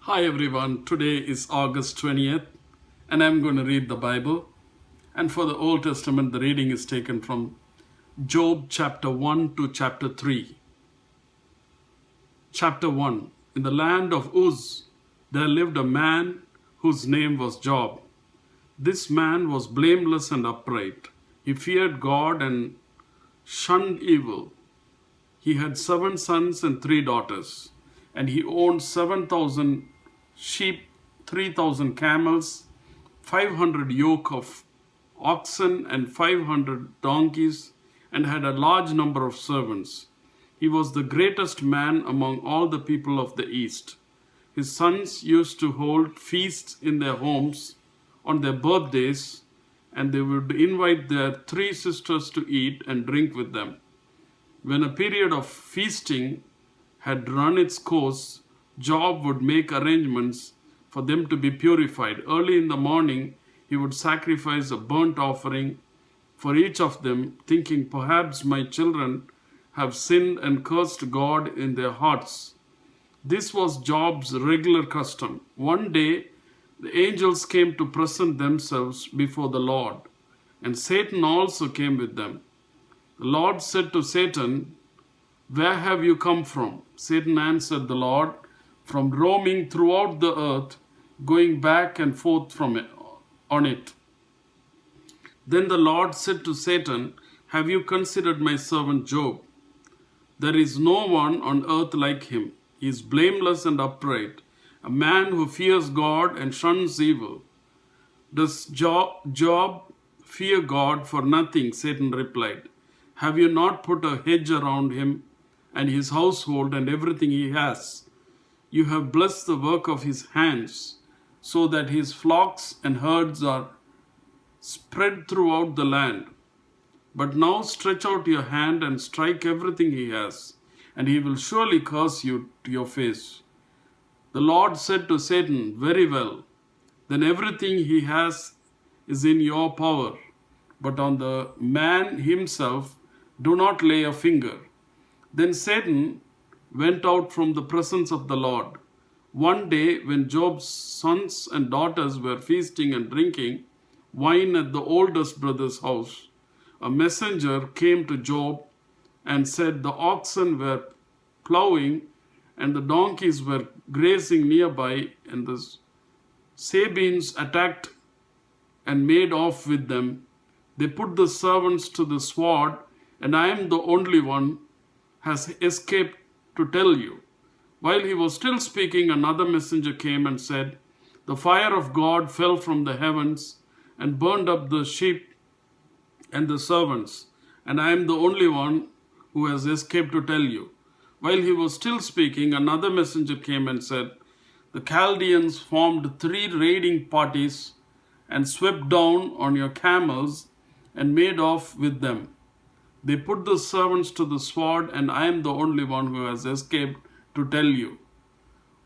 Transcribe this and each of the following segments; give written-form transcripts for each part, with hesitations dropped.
Hi everyone, today is August 20th and I'm going to read the Bible. And for the Old Testament, the reading is taken from Job chapter 1 to chapter 3. Chapter 1. In the land of Uz, there lived a man whose name was Job. This man was blameless and upright. He feared God and shunned evil. He had 7 sons and 3 daughters, and he owned 7,000 sheep, 3,000 camels, 500 yoke of oxen, and 500 donkeys, and had a large number of servants. He was the greatest man among all the people of the East. His sons used to hold feasts in their homes on their birthdays, and they would invite their 3 sisters to eat and drink with them. When a period of feasting had run its course, Job would make arrangements for them to be purified. Early in the morning, he would sacrifice a burnt offering for each of them, thinking, "Perhaps my children have sinned and cursed God in their hearts." This was Job's regular custom. One day, the angels came to present themselves before the Lord, and Satan also came with them. The Lord said to Satan, "Where have you come from?" Satan answered the Lord, "From roaming throughout the earth, going back and forth on it." Then the Lord said to Satan, "Have you considered my servant Job? There is no one on earth like him. He is blameless and upright, a man who fears God and shuns evil." "Does Job fear God for nothing?" Satan replied. "Have you not put a hedge around him and his household and everything he has? You have blessed the work of his hands, so that his flocks and herds are spread throughout the land. But now stretch out your hand and strike everything he has, and he will surely curse you to your face." The Lord said to Satan, "Very well, then everything he has is in your power, but on the man himself do not lay a finger." Then Satan went out from the presence of the Lord. One day, when Job's sons and daughters were feasting and drinking wine at the oldest brother's house, a messenger came to Job and said, "The oxen were plowing and the donkeys were grazing nearby, and the Sabeans attacked and made off with them. They put the servants to the sword, and I am the only one has escaped to tell you." While he was still speaking, another messenger came and said, "The fire of God fell from the heavens and burned up the sheep and the servants, and I am the only one who has escaped to tell you." While he was still speaking, another messenger came and said, "The Chaldeans formed 3 raiding parties and swept down on your camels and made off with them. They put the servants to the sword, and I am the only one who has escaped to tell you."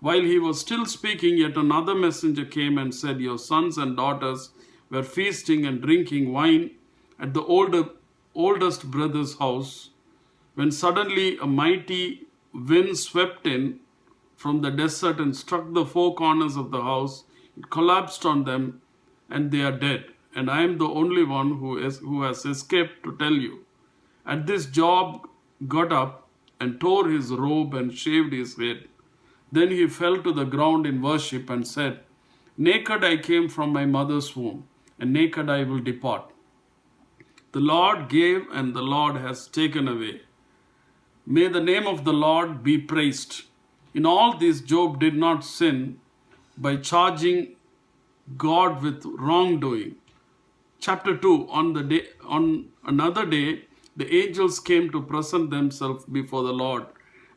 While he was still speaking, yet another messenger came and said, "Your sons and daughters were feasting and drinking wine at the oldest brother's house, when suddenly a mighty wind swept in from the desert and struck the 4 corners of the house. It collapsed on them, and they are dead. And I am the only one who has escaped to tell you." At this, Job got up and tore his robe and shaved his head. Then he fell to the ground in worship and said, "Naked I came from my mother's womb, and naked I will depart. The Lord gave, and the Lord has taken away. May the name of the Lord be praised." In all this, Job did not sin by charging God with wrongdoing. Chapter 2. On another day, the angels came to present themselves before the Lord,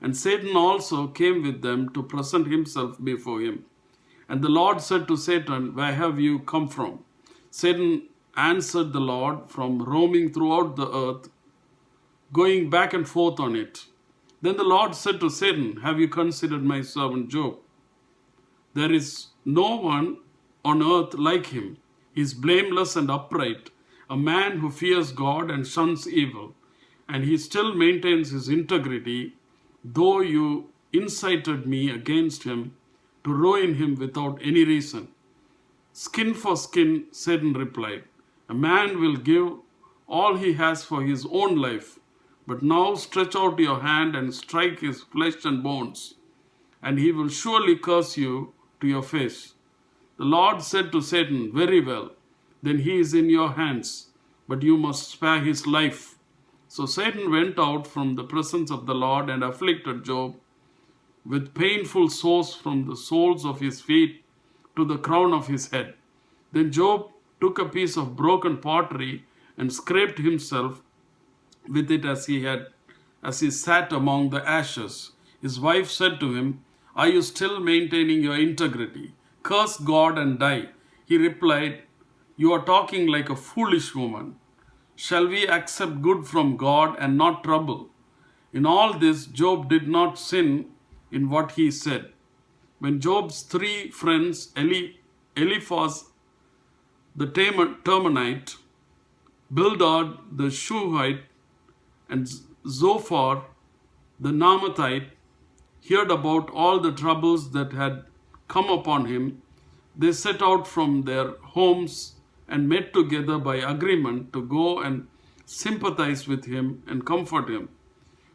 and Satan also came with them to present himself before him. And the Lord said to Satan, "Where have you come from?" Satan answered the Lord, "From roaming throughout the earth, going back and forth on it." Then the Lord said to Satan, "Have you considered my servant Job? There is no one on earth like him. He is blameless and upright, a man who fears God and shuns evil, and he still maintains his integrity, though you incited me against him to ruin him without any reason. Skin for skin, Satan replied. A man will give all he has for his own life, but now stretch out your hand and strike his flesh and bones, and he will surely curse you to your face. The Lord said to Satan, Very well, then he is in your hands, but you must spare his life. So Satan went out from the presence of the Lord and afflicted Job with painful sores from the soles of his feet to the crown of his head. Then Job took a piece of broken pottery and scraped himself with it as he sat among the ashes. His wife said to him, Are you still maintaining your integrity? Curse God and die. He replied, You are talking like a foolish woman. Shall we accept good from God and not trouble? In all this, Job did not sin in what he said. When Job's three friends, Eliphaz the Temanite, Bildad the Shuhite, and Zophar the Naamathite, heard about all the troubles that had come upon him, they set out from their homes and met together by agreement to go and sympathize with him and comfort him.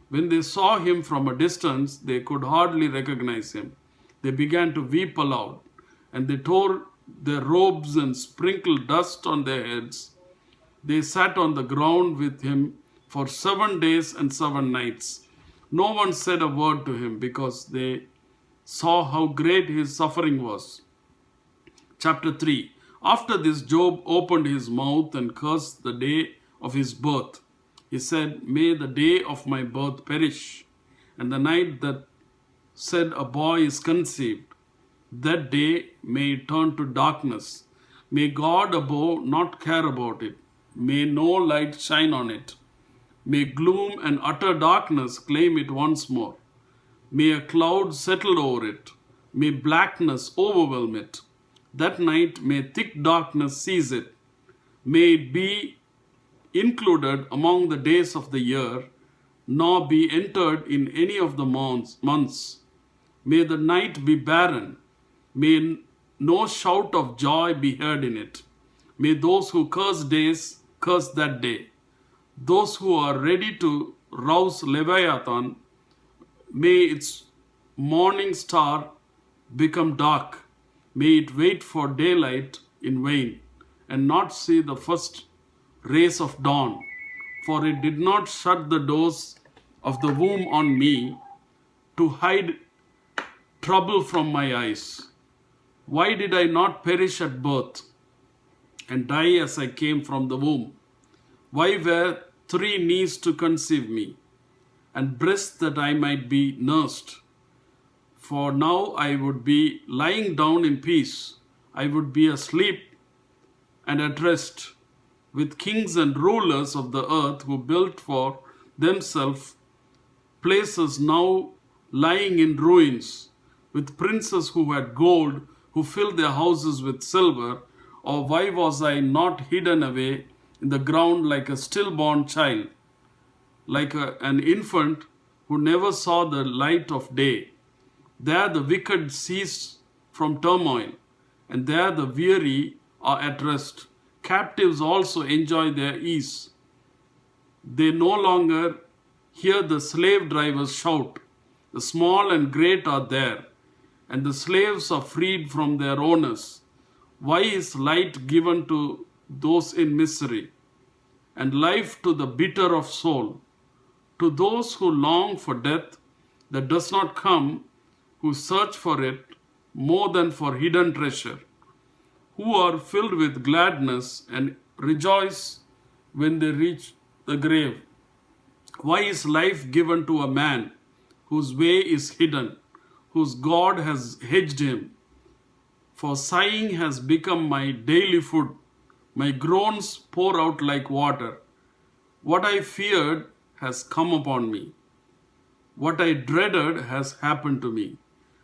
When they saw him from a distance, they could hardly recognize him. They began to weep aloud, and they tore their robes and sprinkled dust on their heads. They sat on the ground with him for 7 days and 7 nights. No one said a word to him because they saw how great his suffering was. Chapter 3. After this, Job opened his mouth and cursed the day of his birth. He said, May the day of my birth perish, and the night that said a boy is conceived. That day may turn to darkness. May God above not care about it. May no light shine on it. May gloom and utter darkness claim it once more. May a cloud settle over it. May blackness overwhelm it. That night may thick darkness seize it. May it be included among the days of the year, nor be entered in any of the months. May the night be barren. May no shout of joy be heard in it. May those who curse days curse that day. Those who are ready to rouse Leviathan, may its morning star become dark. May it wait for daylight in vain and not see the first rays of dawn. For it did not shut the doors of the womb on me to hide trouble from my eyes. Why did I not perish at birth and die as I came from the womb? Why were 3 knees to conceive me, and breasts that I might be nursed? For now I would be lying down in peace. I would be asleep and at rest, with kings and rulers of the earth who built for themselves places now lying in ruins, with princes who had gold, who filled their houses with silver. Or why was I not hidden away in the ground like a stillborn child, like an infant who never saw the light of day? There the wicked cease from turmoil, and there the weary are at rest. Captives also enjoy their ease. They no longer hear the slave drivers shout. The small and great are there, and the slaves are freed from their owners. Why is light given to those in misery, and life to the bitter of soul? To those who long for death that does not come, who search for it more than for hidden treasure, who are filled with gladness and rejoice when they reach the grave. Why is life given to a man whose way is hidden, whose God has hedged him? For sighing has become my daily food. My groans pour out like water. What I feared has come upon me. What I dreaded has happened to me.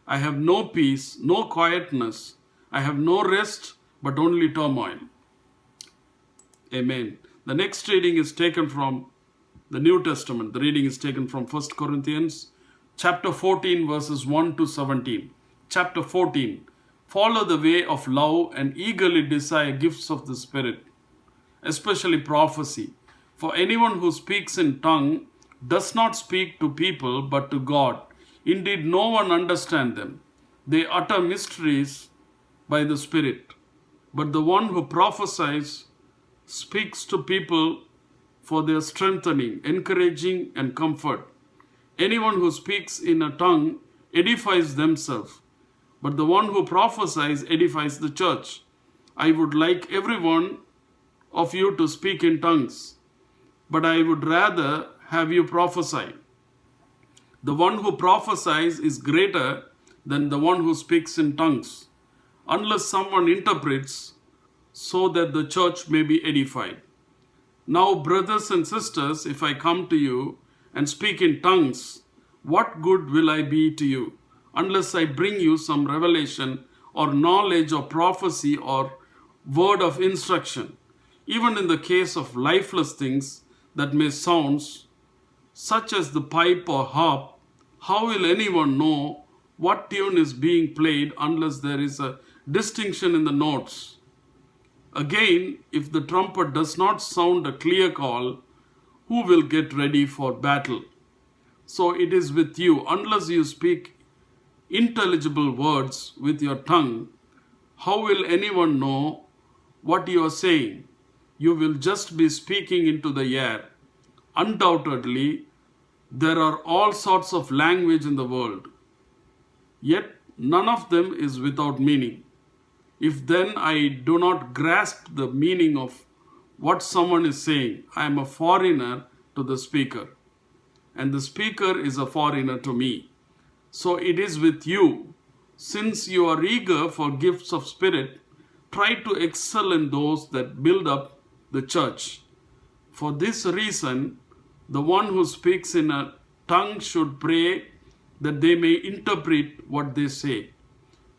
I have no peace, no quietness. I have no rest, but only turmoil. Amen. The next reading is taken from the New Testament. The reading is taken from 1 Corinthians chapter 14, verses 1 to 17. chapter 14. Follow the way of love and eagerly desire gifts of the Spirit, especially prophecy. For anyone who speaks in tongue does not speak to people but to God. Indeed, no one understands them. They utter mysteries by the Spirit. But the one who prophesies speaks to people for their strengthening, encouraging, and comfort. Anyone who speaks in a tongue edifies themselves, but the one who prophesies edifies the church. I would like every one of you to speak in tongues, but I would rather have you prophesy. The one who prophesies is greater than the one who speaks in tongues, unless someone interprets, so that the church may be edified. Now, brothers and sisters, if I come to you and speak in tongues, what good will I be to you, unless I bring you some revelation or knowledge or prophecy or word of instruction? Even in the case of lifeless things that may sound, such as the pipe or harp, how will anyone know what tune is being played unless there is a distinction in the notes? Again, if the trumpet does not sound a clear call, who will get ready for battle? So it is with you. Unless you speak intelligible words with your tongue, how will anyone know what you are saying? You will just be speaking into the air. Undoubtedly, there are all sorts of language in the world, yet none of them is without meaning. If then I do not grasp the meaning of what someone is saying, I am a foreigner to the speaker, and the speaker is a foreigner to me. So it is with you. Since you are eager for gifts of Spirit, try to excel in those that build up the church. For this reason, the one who speaks in a tongue should pray that they may interpret what they say.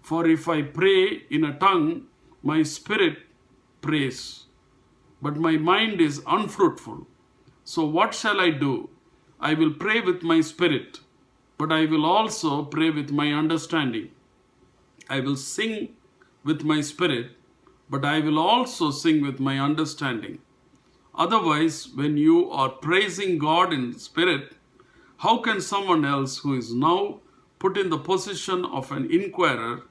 For if I pray in a tongue, my spirit prays, but my mind is unfruitful. So what shall I do? I will pray with my spirit, but I will also pray with my understanding. I will sing with my spirit, but I will also sing with my understanding. Otherwise, when you are praising God in spirit, how can someone else who is now put in the position of an inquirer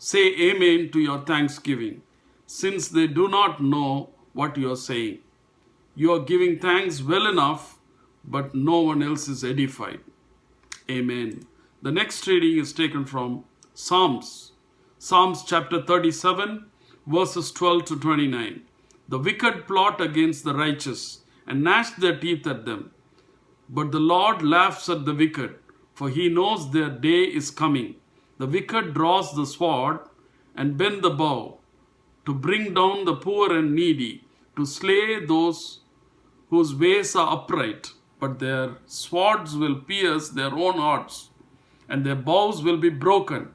say amen to your thanksgiving, since they do not know what you are saying? You are giving thanks well enough, but no one else is edified. Amen. The next reading is taken from Psalms. Psalms chapter 37, verses 12 to 29. The wicked plot against the righteous and gnash their teeth at them. But the Lord laughs at the wicked, for he knows their day is coming. The wicked draws the sword and bend the bow, to bring down the poor and needy, to slay those whose ways are upright. But their swords will pierce their own hearts, and their bows will be broken.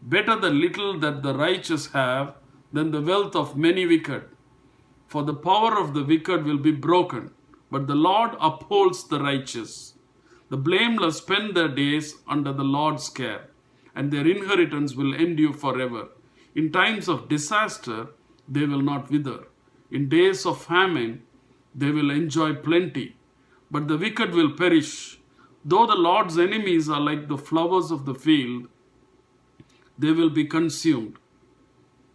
Better the little that the righteous have than the wealth of many wicked. For the power of the wicked will be broken, but the Lord upholds the righteous. The blameless spend their days under the Lord's care, and their inheritance will endure forever. In times of disaster, they will not wither. In days of famine, they will enjoy plenty. But the wicked will perish. Though the Lord's enemies are like the flowers of the field, they will be consumed.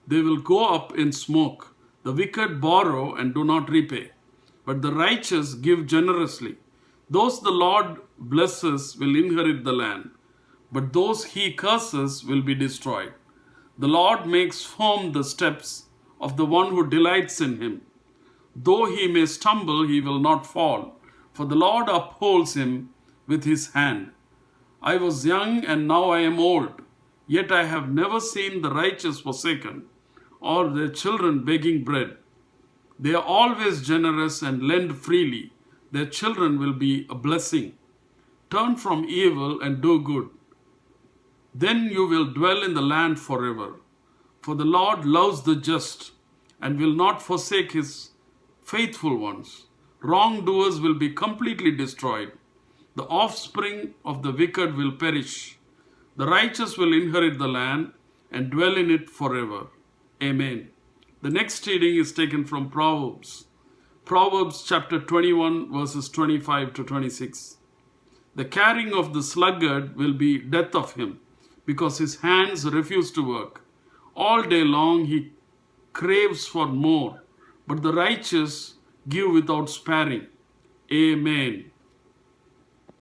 They will go up in smoke. The wicked borrow and do not repay, but the righteous give generously. Those the Lord blesses will inherit the land, but those he curses will be destroyed. The Lord makes firm the steps of the one who delights in him. Though he may stumble, he will not fall, for the Lord upholds him with his hand. I was young and now I am old, yet I have never seen the righteous forsaken, or their children begging bread. They are always generous and lend freely. Their children will be a blessing. Turn from evil and do good. Then you will dwell in the land forever. For the Lord loves the just and will not forsake his faithful ones. Wrongdoers will be completely destroyed. The offspring of the wicked will perish. The righteous will inherit the land and dwell in it forever. Amen. The next reading is taken from Proverbs. Proverbs chapter 21 verses 25 to 26. The caring of the sluggard will be death of him, because his hands refuse to work. All day long he craves for more, but the righteous give without sparing. Amen.